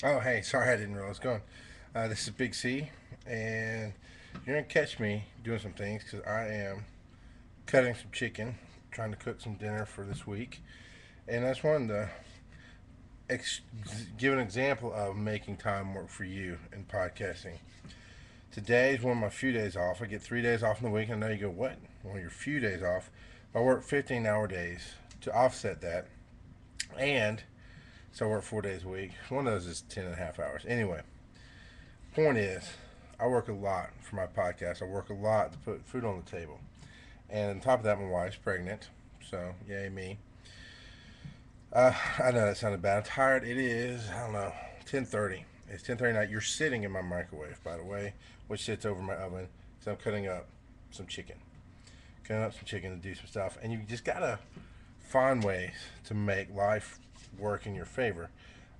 Oh, hey, sorry I didn't realize. Going. This is Big C, and you're gonna catch me doing some things because I am cutting some chicken, trying to cook some dinner for this week, and I just wanted to ex- give an example of making time work for you in podcasting. Today is one of my few days off. I get 3 days off in the week. I know you go, what? One of your few days off. I work 15-hour days to offset that, and so I work 4 days a week. One of those is 10 and a half hours. Anyway, point is, I work a lot for my podcast. I work a lot to put food on the table. And on top of that, my wife's pregnant. So, yay me. I know that sounded bad. I'm tired. It is, I don't know, 10:30. It's 10:30 at night. You're sitting in my microwave, by the way, which sits over my oven. So I'm cutting up some chicken. Cutting up some chicken to do some stuff. And you just got to find ways to make life work in your favor.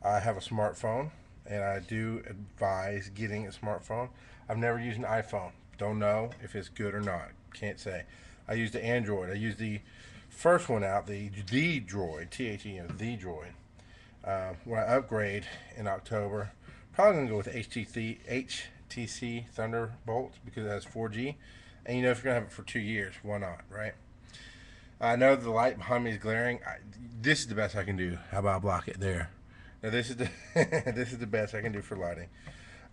I have a smartphone, and I do advise getting a smartphone. I've never used an iPhone. Don't know if it's good or not. Can't say. I used the Android. I used the first one out, the Droid, the Droid. When I upgrade in October, probably gonna go with HTC Thunderbolt because it has 4G, and if you're gonna have it for 2 years, why not, right? I know the light behind me is glaring. This is the best I can do. How about I block it there? Now this is the this is the best I can do for lighting.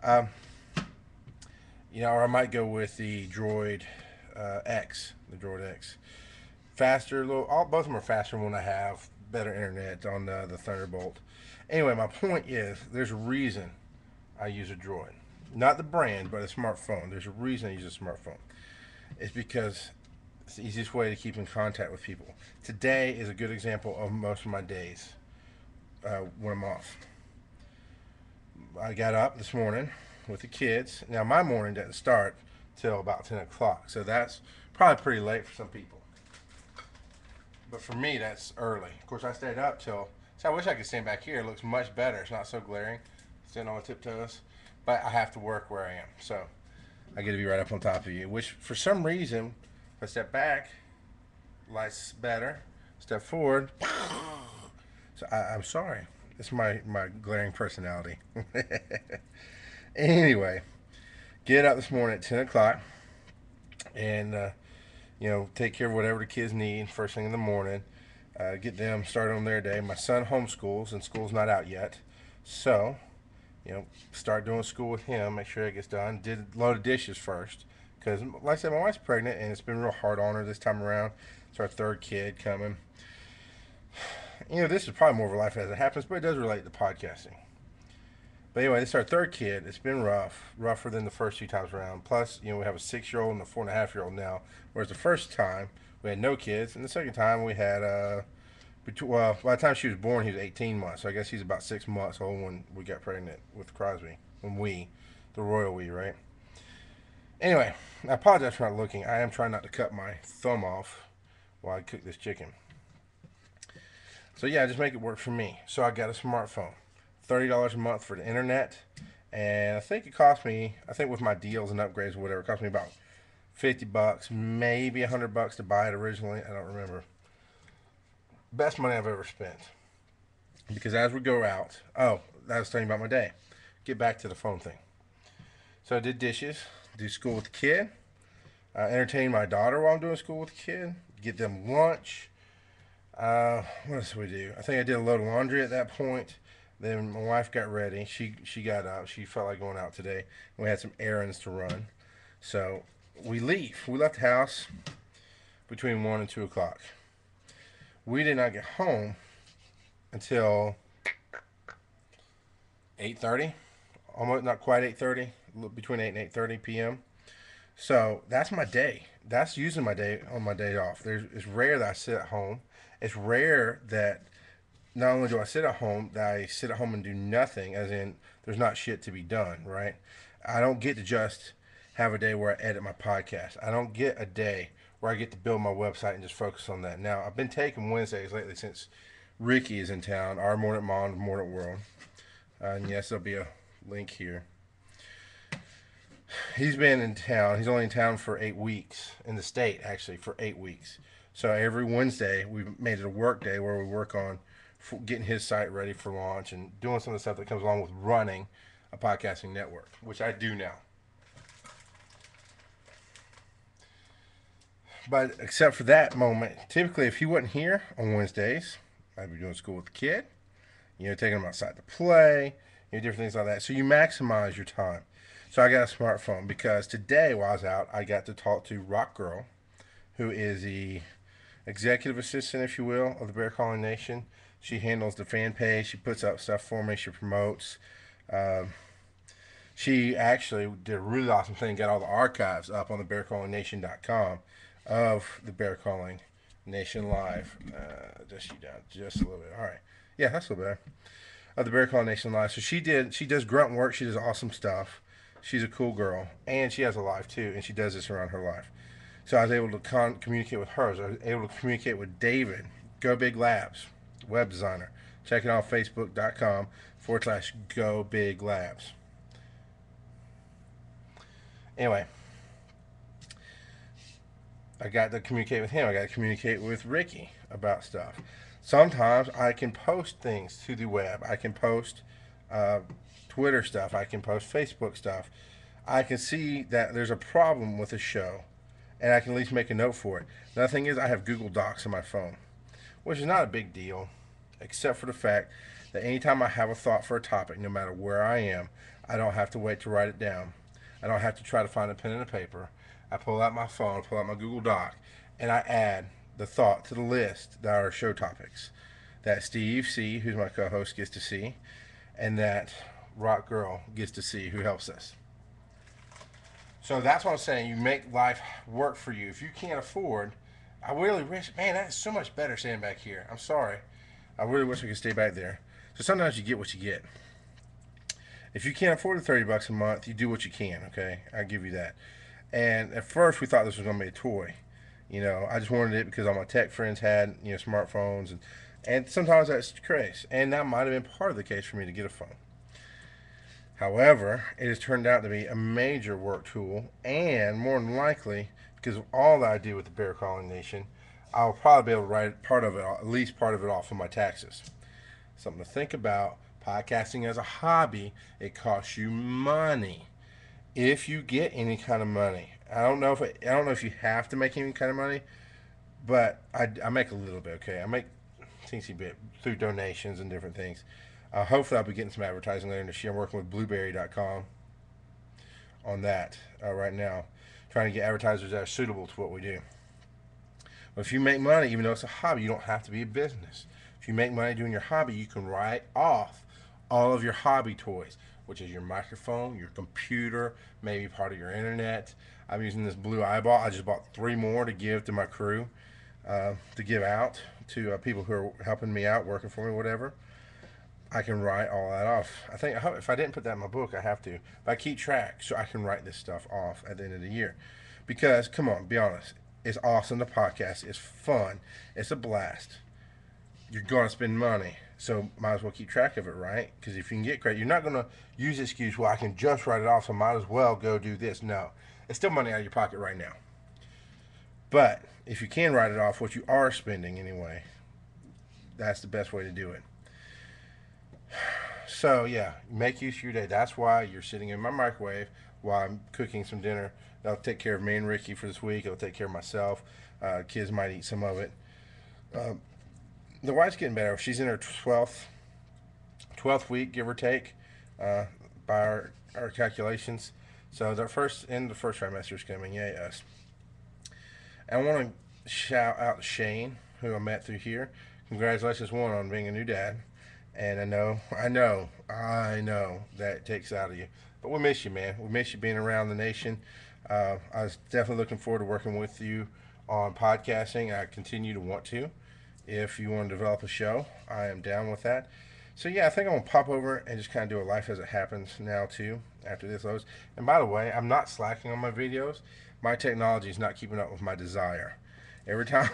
Um, or I might go with the Droid X, the Droid X. Faster, both of them are faster when I have better internet on the Thunderbolt. Anyway, my point is, there's a reason I use a Droid, not the brand, but a smartphone. There's a reason I use a smartphone. It's because it's the easiest way to keep in contact with people. Today is a good example of most of my days when I'm off. I got up this morning with the kids. Now, my morning doesn't start till about 10 o'clock, so that's probably pretty late for some people. But for me, that's early. Of course, I stayed up till. So I wish I could stand back here. It looks much better. It's not so glaring, sitting on my tiptoes. But I have to work where I am, so I get to be right up on top of you. Which, for some reason, if I step back, light's better. Step forward. So I'm sorry. It's my glaring personality. Anyway, get up this morning at 10 o'clock and, take care of whatever the kids need first thing in the morning. Get them started on their day. My son homeschools and school's not out yet. So, start doing school with him, make sure it gets done. Did a load of dishes first. Because, like I said, my wife's pregnant and it's been real hard on her this time around. It's our third kid coming. This is probably more of a life as it happens, but it does relate to podcasting. But anyway, this is our third kid. It's been rough, rougher than the first two times around. Plus, we have a 6-year-old and a 4.5-year-old now. Whereas the first time we had no kids, and the second time we had well, by the time she was born, he was 18 months. So I guess he's about 6 months old when we got pregnant with Crosby. The royal we, right? Anyway, I apologize for not looking. I am trying not to cut my thumb off while I cook this chicken. So yeah, just make it work for me. So I got a smartphone, $30 a month for the internet, and I think it cost me. I think with my deals and upgrades or whatever, it cost me about $50, maybe $100 to buy it originally. I don't remember. Best money I've ever spent. Because as we go out, I was telling you about my day. Get back to the phone thing. So I did dishes, do school with the kid, entertain my daughter while I'm doing school with the kid, get them lunch. What else did we do? I think I did a load of laundry at that point. Then my wife got ready. She got up. She felt like going out today. We had some errands to run. So we leave. We left the house between 1 and 2 o'clock. We did not get home until 8:30, almost not quite 8:30, between 8 and 8:30 p.m. So that's my day. That's using my day on my day off. It's rare that I sit at home. It's rare that not only do I sit at home, that I sit at home and do nothing, as in there's not shit to be done, right? I don't get to just have a day where I edit my podcast. I don't get a day where I get to build my website and just focus on that. Now, I've been taking Wednesdays lately since Ricky is in town, our Morning Mom, Morning World. And yes, there'll be a link here. He's been in town. He's only in town for 8 weeks, in the state, actually, for 8 weeks. So every Wednesday, we've made it a work day where we work on getting his site ready for launch and doing some of the stuff that comes along with running a podcasting network, which I do now. But except for that moment, typically if he wasn't here on Wednesdays, I'd be doing school with the kid, taking him outside to play, different things like that. So you maximize your time. So I got a smartphone because today while I was out, I got to talk to Rock Girl, who is the executive assistant, if you will, of the Bear Calling Nation. She handles the fan page. She puts up stuff for me. She promotes. Um, she actually did a really awesome thing. Got all the archives up on the BearCallingNation.com of the Bear Calling Nation Live. Just you down just a little bit. All right. Yeah, that's a little better. Of the Bear Calling Nation Live. So she does grunt work. She does awesome stuff. She's a cool girl. And she has a life too. And she does this around her life. So I was able to communicate with her. So I was able to communicate with David, Go Big Labs, web designer. Check it out, facebook.com/Go Big Labs. Anyway, I got to communicate with him. I got to communicate with Ricky about stuff. Sometimes I can post things to the web. I can post Twitter stuff. I can post Facebook stuff. I can see that there's a problem with a show, and I can at least make a note for it. Another thing is I have Google Docs on my phone, which is not a big deal, except for the fact that anytime I have a thought for a topic, no matter where I am, I don't have to wait to write it down. I don't have to try to find a pen and a paper. I pull out my phone, pull out my Google Doc, and I add the thought to the list that are show topics that Steve C., who's my co-host, gets to see, and that Rock Girl gets to see, who helps us. So that's what I'm saying. You make life work for you. If you can't afford, I really wish, man, that is so much better standing back here. I'm sorry. I really wish I could stay back there. So sometimes you get what you get. If you can't afford the $30 a month, you do what you can, okay? I give you that. And at first we thought this was going to be a toy. I just wanted it because all my tech friends had, smartphones. And sometimes that's the case. And that might have been part of the case for me to get a phone. However, it has turned out to be a major work tool. And more than likely, because of all that I do with the Bear Calling Nation, I'll probably be able to write part of it, at least part of it off of my taxes. Something to think about. Podcasting as a hobby, it costs you money. If you get any kind of money, I don't know if you have to make any kind of money, but I make a little bit. Okay, I make a teensy bit through donations and different things. Hopefully, I'll be getting some advertising later this year. I'm working with Blueberry.com on that right now, trying to get advertisers that are suitable to what we do. But if you make money, even though it's a hobby, you don't have to be a business. If you make money doing your hobby, you can write off all of your hobby toys, which is your microphone, your computer, maybe part of your internet. I'm using this blue eyeball. I just bought 3 more to give to my crew, to give out to people who are helping me out, working for me, whatever. I can write all that off. I think if I didn't put that in my book, I have to. But I keep track so I can write this stuff off at the end of the year. Because, come on, be honest, it's awesome to podcast. It's fun. It's a blast. You're going to spend money. So might as well keep track of it, right? Because if you can get credit, you're not going to use the excuse, well, I can just write it off, so might as well go do this. No. It's still money out of your pocket right now. But if you can write it off, what you are spending anyway, that's the best way to do it. So, yeah, make use of your day. That's why you're sitting in my microwave while I'm cooking some dinner. That'll take care of me and Ricky for this week. It'll take care of myself. Kids might eat some of it. The wife's getting better. She's in her 12th week, give or take, by our calculations. So the first trimester is coming. Yay, us. And I want to shout out Shane, who I met through here. Congratulations, one, on being a new dad. And I know that it takes out of you. But we miss you, man. We miss you being around the nation. I was definitely looking forward to working with you on podcasting. I continue to want to. If you want to develop a show, I am down with that. So yeah, I think I'm going to pop over and just kind of do a life as it happens now too, after this loads. And by the way, I'm not slacking on my videos. My technology is not keeping up with my desire. Every time,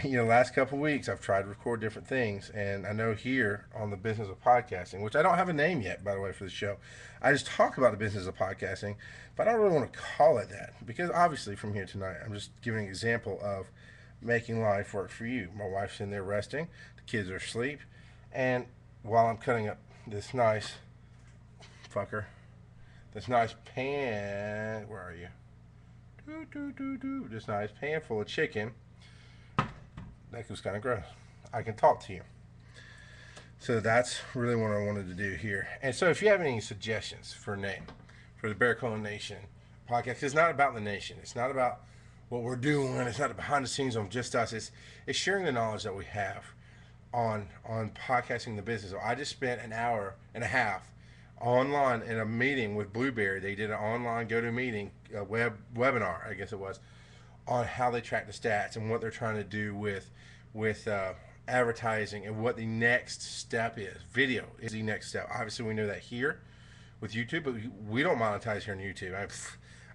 last couple of weeks, I've tried to record different things. And I know here on the business of podcasting, which I don't have a name yet, by the way, for the show. I just talk about the business of podcasting, but I don't really want to call it that. Because obviously from here tonight, I'm just giving an example of making life work for you. My wife's in there resting. The kids are asleep. And while I'm cutting up this nice fucker, this nice pan, where are you? This nice pan full of chicken. That was kind of gross. I can talk to you. So that's really what I wanted to do here. And so if you have any suggestions for a name for the Bear Calling Nation podcast, it's not about the nation. It's not about what we're doing. It's not behind the scenes on just us. It's sharing the knowledge that we have on podcasting the business. So I just spent an hour and a half online in a meeting with Blueberry. They did an online GoToMeeting webinar, I guess it was, on how they track the stats and what they're trying to do with advertising and what the next step is. Video is the next step. Obviously, we know that here with YouTube, but we don't monetize here on YouTube. I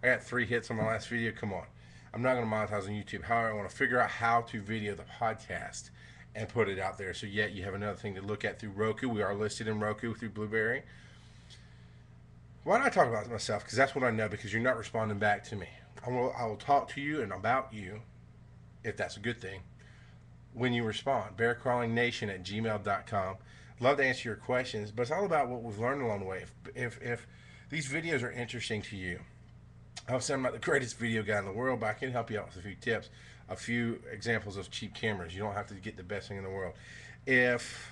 got 3 hits on my last video. Come on. I'm not going to monetize on YouTube. However, I want to figure out how to video the podcast and put it out there. So yet you have another thing to look at through Roku. We are listed in Roku through Blueberry. Why don't I talk about myself? Because that's what I know, because you're not responding back to me. I will talk to you and about you, if that's a good thing, when you respond. BearCrawlingNation@gmail.com. Love to answer your questions, but it's all about what we've learned along the way. If these videos are interesting to you, obviously I'm not the greatest video guy in the world, but I can help you out with a few tips, a few examples of cheap cameras. You don't have to get the best thing in the world. If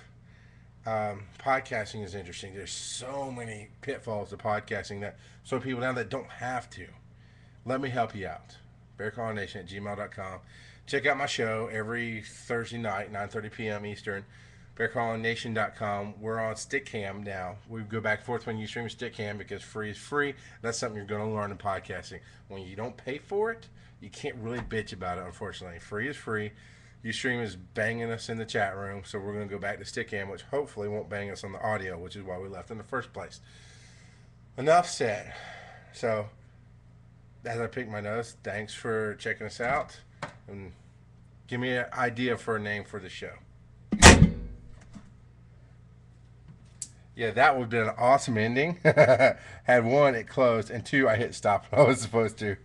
podcasting is interesting, there's so many pitfalls to podcasting that so people now that don't have to. Let me help you out. BearCallingNation@gmail.com. Check out my show every Thursday night, 9:30 p.m. Eastern. BearCallingNation.com. We're on Stickcam now. We go back and forth when you stream Stickcam because free is free. That's something you're going to learn in podcasting. When you don't pay for it, you can't really bitch about it, unfortunately. Free is free. Ustream is banging us in the chat room, so we're going to go back to Stickcam, which hopefully won't bang us on the audio, which is why we left in the first place. Enough said. So, as I pick my nose, thanks for checking us out. And give me an idea for a name for the show. Yeah, that would have been an awesome ending. Had 1, it closed, and 2, I hit stop when I was supposed to.